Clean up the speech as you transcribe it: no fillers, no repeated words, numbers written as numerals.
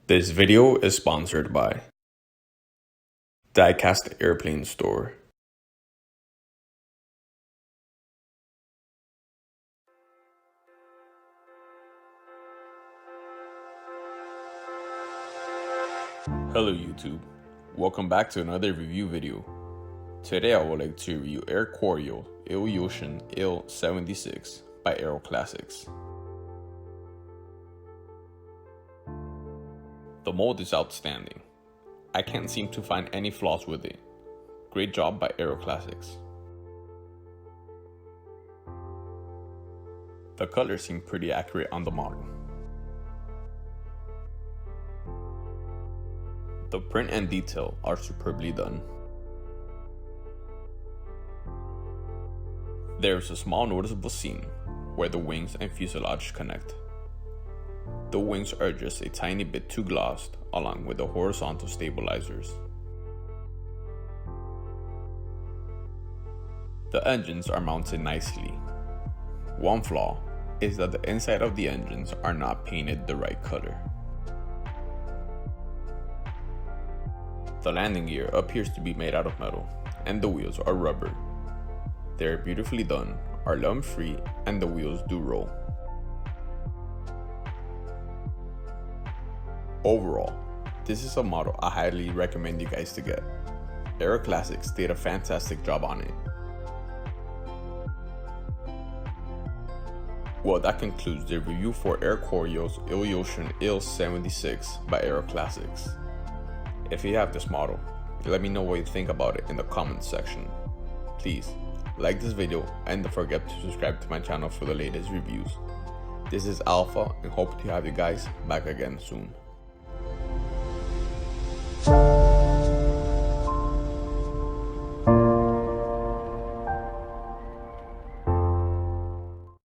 This video is sponsored by Diecast Airplane Store. Hello YouTube, welcome back to another review video. Today I would like to review AIR KORYO ILYUSHIN Il-76 by AEROCLASSICS. The mold is outstanding. I can't seem to find any flaws with it. Great job by AEROCLASSICS. The colors seem pretty accurate on the model. The print and detail are superbly done. There is a small noticeable seam where the wings and fuselage connect. The wings are just a tiny bit too glossed along with the horizontal stabilizers. The engines are mounted nicely. One flaw is that the inside of the engines are not painted the right color. The landing gear appears to be made out of metal, and the wheels are rubber. They are beautifully done, are lump-free, and the wheels do roll. Overall, this is a model I highly recommend you guys to get. AEROCLASSICS did a fantastic job on it. Well, that concludes the review for AIR KORYO's ILYUSHIN Il-76 by AEROCLASSICS. If you have this model, let me know what you think about it in the comments section. Please like this video and don't forget to subscribe to my channel for the latest reviews. This is Alpha and hope to have you guys back again soon.